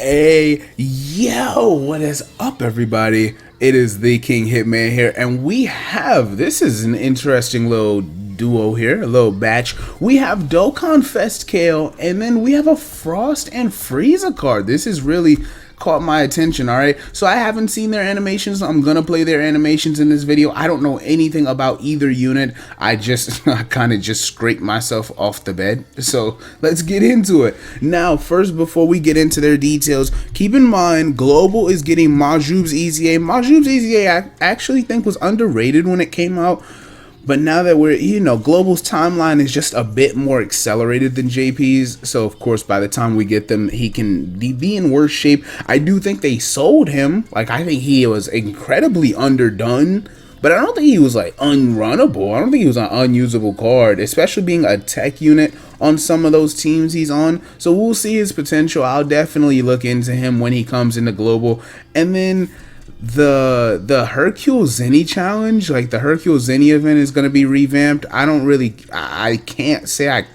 Hey, yo, what is up, everybody? It is the King Hitman here, and this is an interesting little duo here, a little batch. We have Dokkanfest Kale, and then we have a Frost and Frieza card. This is really caught my attention. All right, so I haven't seen their animations. I'm gonna play their animations in this video. I don't know anything about either unit. I kind of just scraped myself off the bed, so let's get into it. Now first, before we get into their details, keep in mind Global is getting Majub's EZA. Majub's EZA I actually think was underrated when it came out, but now that Global's timeline is just a bit more accelerated than JP's. So, of course, by the time we get them, he can be in worse shape. I do think they sold him. Like, I think he was incredibly underdone. But I don't think he was, like, unrunnable. I don't think he was an unusable card, especially being a tech unit on some of those teams he's on. So, we'll see his potential. I'll definitely look into him when he comes into Global. And then the Hercule Zenny challenge, like the Hercule Zenny event, is going to be revamped. I can't say I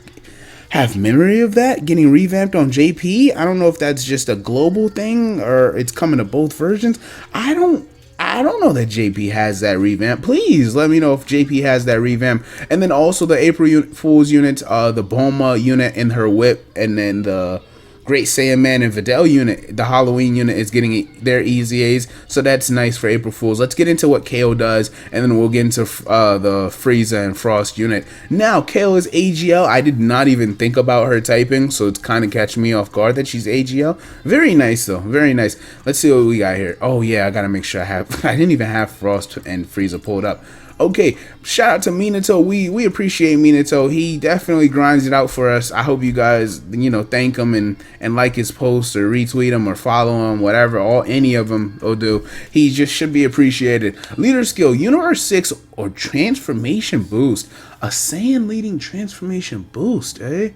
have memory of that getting revamped on JP. I don't know if that's just a global thing or it's coming to both versions. I don't know that JP has that revamp. Please let me know if JP has that revamp. And then also the April Fool's unit, the Bulma unit in her whip, and then the Great Saiyan Man and Videl unit, the Halloween unit, is getting their EZAs, so that's nice for April Fools. Let's get into what Kale does, and then we'll get into the Frieza and Frost unit. Now, Kale is AGL. I did not even think about her typing, so it's kind of catching me off guard that she's AGL. Very nice, though. Very nice. Let's see what we got here. Oh, yeah, I got to make sure I didn't even have Frost and Frieza pulled up. Okay, shout out to Minato. We appreciate Minato. He definitely grinds it out for us. I hope you guys, thank him and like his posts or retweet him or follow him, whatever. Any of them will do. He just should be appreciated. Leader skill, Universe 6 or Transformation Boost. A Saiyan leading Transformation Boost, eh?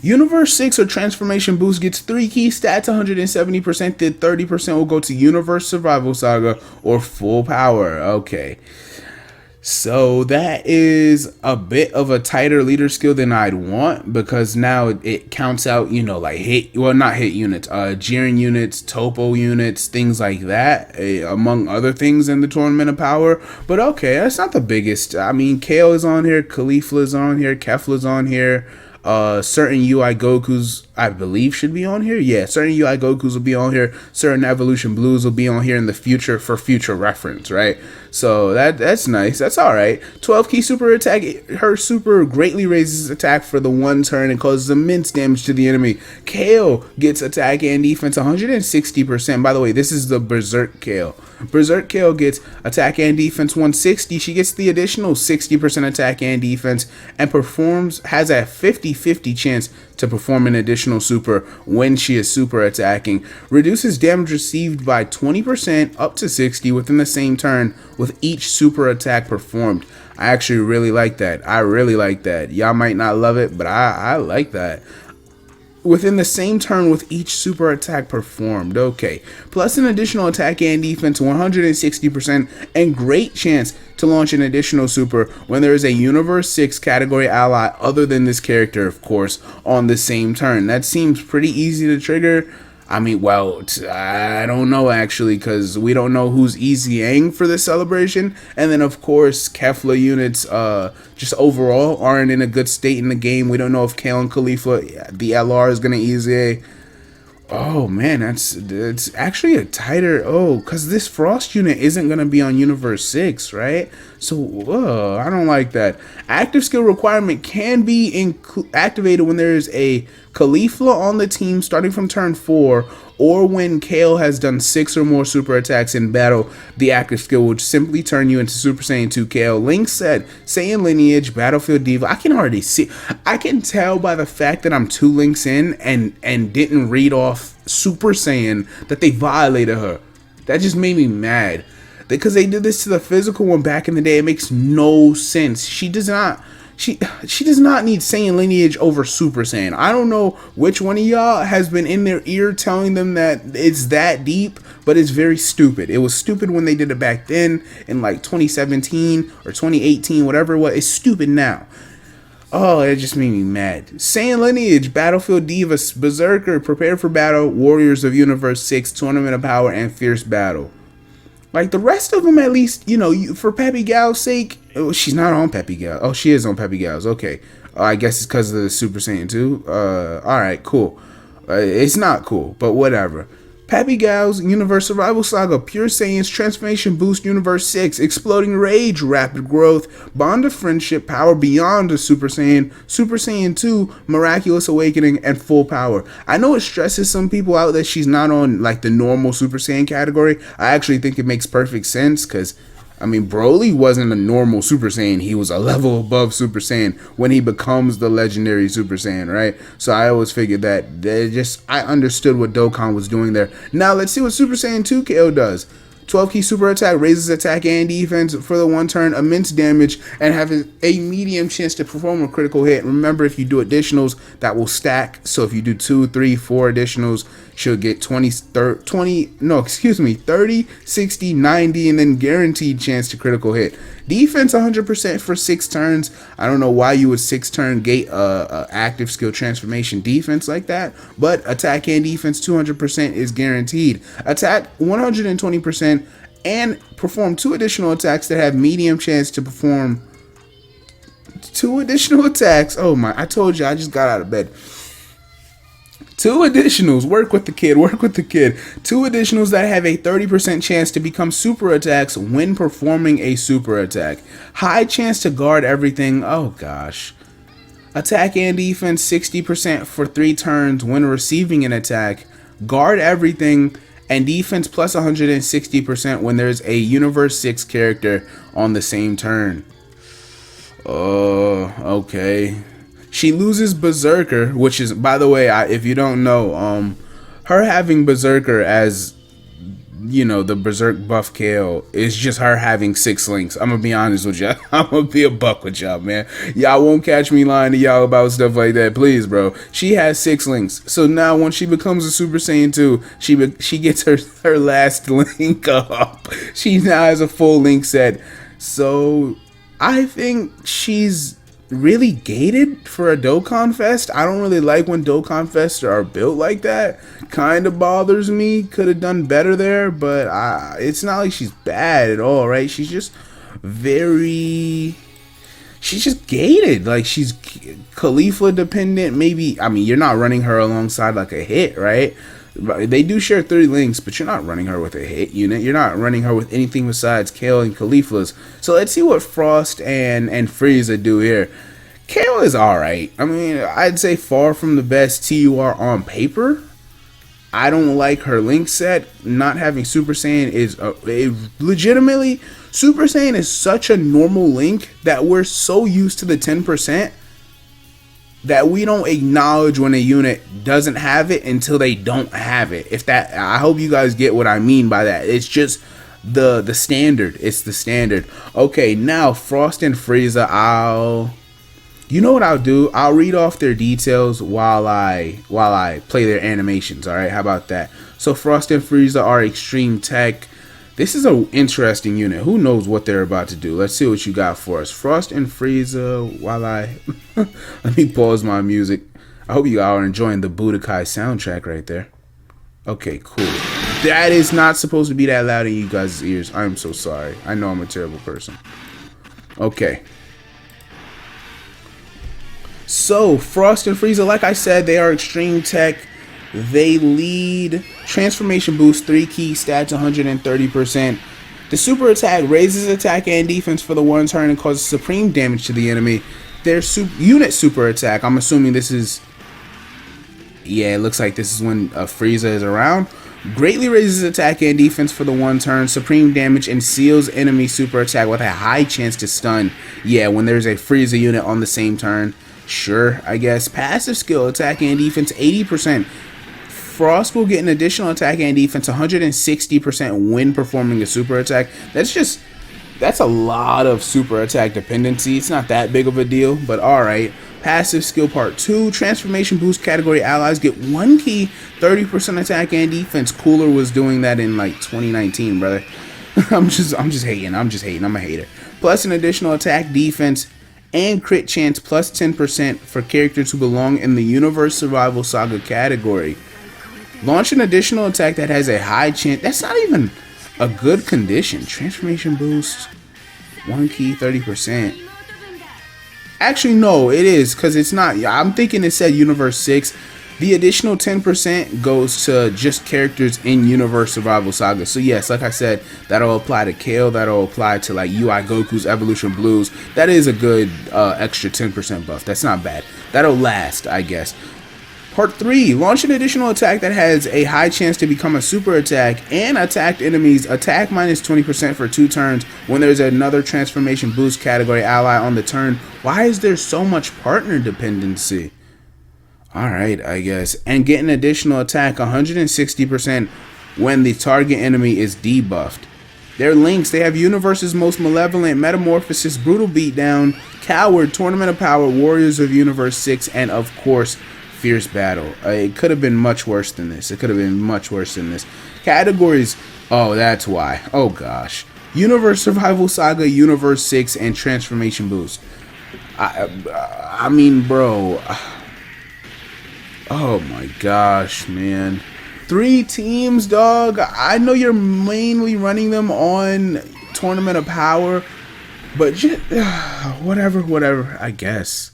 Universe 6 or Transformation Boost gets 3 key stats, 170%, then 30% will go to Universe Survival Saga or Full Power. Okay. So that is a bit of a tighter leader skill than I'd want, because now it counts out, like not hit units, Jiren units, Topo units, things like that, among other things in the Tournament of Power. But okay, that's not the biggest. I mean, Kale is on here, Caulifla is on here, Kefla's on here. Certain UI Gokus, I believe, should be on here. Yeah, certain UI Gokus will be on here. Certain Evolution Blues will be on here in the future for future reference, right? So that's nice. That's all right. 12 key super attack. Her super greatly raises attack for the one turn and causes immense damage to the enemy. Kale gets attack and defense 160%. By the way, this is the Berserk Kale. Berserk Kale gets attack and defense 160. She gets the additional 60% attack and defense and has a 50-50 chance to perform an additional super when she is super attacking. Reduces damage received by 20% up to 60 within the same turn with each super attack performed. I actually really like that. I really like that. Y'all might not love it, but I like that. Within the same turn with each super attack performed. Okay. Plus an additional attack and defense 160% and great chance to launch an additional super when there is a Universe 6 category ally other than this character, of course, on the same turn. That seems pretty easy to trigger. I mean, well, I don't know, actually, because we don't know who's EZAing for this celebration. And then, of course, Kefla units just overall aren't in a good state in the game. We don't know if Kale and Caulifla, the LR, is going to EZA. Oh, man, it's actually a tighter... Oh, because this Frost unit isn't going to be on Universe 6, right? So, I don't like that. Active skill requirement can be activated when there is a Caulifla on the team starting from turn 4, or when Kale has done 6 or more super attacks in battle. The active skill will simply turn you into Super Saiyan 2 Kale. Link said, Saiyan lineage, Battlefield Diva. I can already see. I can tell by the fact that I'm 2 links in and didn't read off Super Saiyan that they violated her. That just made me mad. Because they did this to the physical one back in the day. It makes no sense. She does not need Saiyan lineage over Super Saiyan. I don't know which one of y'all has been in their ear telling them that it's that deep, but it's very stupid. It was stupid when they did it back then in like 2017 or 2018, whatever it was. It's stupid now. Oh, it just made me mad. Saiyan lineage, Battlefield Diva, Berserker, Prepare for Battle, Warriors of Universe 6, Tournament of Power, and Fierce Battle. Like the rest of them, at least, you know, for Peppy Gal's sake. Oh, she's not on Peppy Gal. Oh, she is on Peppy Gal's. Okay. I guess it's because of the Super Saiyan 2. Alright, cool. It's not cool, but whatever. Peppy Gal's Universe Survival Saga, Pure Saiyan's Transformation Boost Universe 6, Exploding Rage, Rapid Growth, Bond of Friendship, Power Beyond the Super Saiyan 2, Miraculous Awakening, and Full Power. I know it stresses some people out that she's not on like the normal Super Saiyan category. I actually think it makes perfect sense because, I mean, Broly wasn't a normal Super Saiyan. He was a level above Super Saiyan when he becomes the legendary Super Saiyan, right? So I always figured that I understood what Dokkan was doing there. Now let's see what Super Saiyan 2 Kale does. 12 key super attack, raises attack and defense for the one turn, immense damage, and have a medium chance to perform a critical hit. Remember, if you do additionals, that will stack. So if you do 2, 3, 4 additionals, she'll get 30, 60, 90, and then guaranteed chance to critical hit. Defense 100% for 6 turns. I don't know why you would 6-turn gate active skill transformation defense like that, but attack and defense 200% is guaranteed. Attack 120% and perform 2 additional attacks that have medium chance to perform 2 additional attacks. Oh my, I told you I just got out of bed. 2 additionals, work with the kid. 2 additionals that have a 30% chance to become super attacks when performing a super attack. High chance to guard everything. Oh gosh. Attack and defense 60% for 3 turns when receiving an attack. Guard everything. And defense plus 160% when there's a Universe 6 character on the same turn. Okay. She loses Berserker, which is, by the way, if you don't know, her having Berserker as, you know, the Berserk buff Kale is just her having 6 links. I'm gonna be honest with y'all. I'm gonna be a buck with y'all, man. Y'all won't catch me lying to y'all about stuff like that, please, bro. She has 6 links. So now when she becomes a Super Saiyan 2, she gets her last link up. She now has a full link set. So I think she's really gated for a Dokkanfest. I don't really like when Dokkanfests are built like that. Kind of bothers me. Could have done better there, but it's not like she's bad at all, right? She's just she's just gated. Like, she's Khalifa dependent. Maybe, I mean, you're not running her alongside like a hit, right? They do share 3 links, but you're not running her with a hit unit. You're not running her with anything besides Kale and Khalifa's. So let's see what Frost and Frieza do here. Kale is alright. I mean, I'd say far from the best TUR on paper. I don't like her link set. Not having Super Saiyan is legitimately, Super Saiyan is such a normal link that we're so used to the 10% that we don't acknowledge when a unit doesn't have it until they don't have it. I hope you guys get what I mean by that. It's just the standard. It's the standard. Okay, now Frost and Frieza, you know what I'll do? I'll read off their details while I play their animations. All right, how about that? So Frost and Frieza are extreme tech. This is an interesting unit. Who knows what they're about to do? Let's see what you got for us. Frost and Frieza, while let me pause my music. I hope you all are enjoying the Budokai soundtrack right there. Okay, cool. That is not supposed to be that loud in you guys' ears. I'm so sorry. I know I'm a terrible person. Okay. So, Frost and Frieza, like I said, they are extreme tech. They lead transformation boost 3 key stats 130%. The super attack raises attack and defense for the one turn and causes supreme damage to the enemy. Their unit super attack, I'm assuming this is, yeah, it looks like this is when Frieza is around. Greatly raises attack and defense for the one turn, supreme damage, and seals enemy super attack with a high chance to stun. Yeah, when there's a Frieza unit on the same turn. Sure, I guess. Passive skill, attack and defense 80%. Frost will get an additional attack and defense 160% when performing a super attack. That's a lot of super attack dependency. It's not that big of a deal, but alright. Passive skill part 2, transformation boost category allies get 1 key, 30% attack and defense. Cooler was doing that in like 2019, brother. I'm just hating. I'm a hater. Plus an additional attack, defense, and crit chance plus 10% for characters who belong in the Universe Survival Saga category. Launch an additional attack that has a high chance. That's not even a good condition. Transformation boost, 1 key, 30%. Actually, no, it is, because it's not. I'm thinking it said Universe 6. The additional 10% goes to just characters in Universe Survival Saga. So yes, like I said, that'll apply to Kale. That'll apply to like UI Goku's Evolution Blues. That is a good extra 10% buff. That's not bad. That'll last, I guess. Part 3. Launch an additional attack that has a high chance to become a super attack and attacked enemies attack minus 20% for 2 turns when there's another transformation boost category ally on the turn. Why is there so much partner dependency? Alright, I guess. And get an additional attack 160% when the target enemy is debuffed. Their links, they have Universe's Most Malevolent, Metamorphosis, Brutal Beatdown, Coward, Tournament of Power, Warriors of Universe 6, and of course, Fierce Battle. It could have been much worse than this. It could have been much worse than this. Categories, oh, that's why. Oh gosh. Universe Survival Saga, Universe 6, and Transformation Boost. I mean, bro. Oh my gosh, man. 3 teams, dog. I know you're mainly running them on Tournament of Power, but just, whatever, I guess.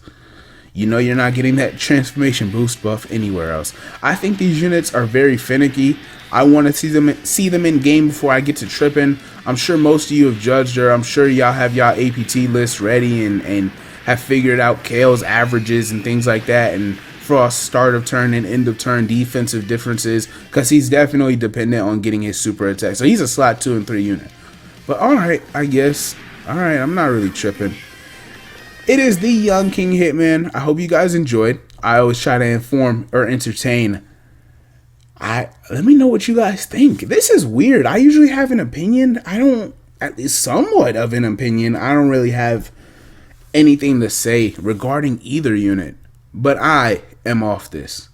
You know you're not getting that transformation boost buff anywhere else. I think these units are very finicky. I want to see them in game before I get to tripping. I'm sure most of you have judged her. I'm sure y'all have y'all APT lists ready and have figured out Kale's averages and things like that, and for start of turn and end of turn defensive differences, because he's definitely dependent on getting his super attack. So he's a slot 2 and 3 unit. But alright, I guess. Alright, I'm not really tripping. It is the Young King Hitman. I hope you guys enjoyed. I always try to inform or entertain. Let me know what you guys think. This is weird. I usually have an opinion. I don't, at least somewhat of an opinion. I don't really have anything to say regarding either unit. But I am off this.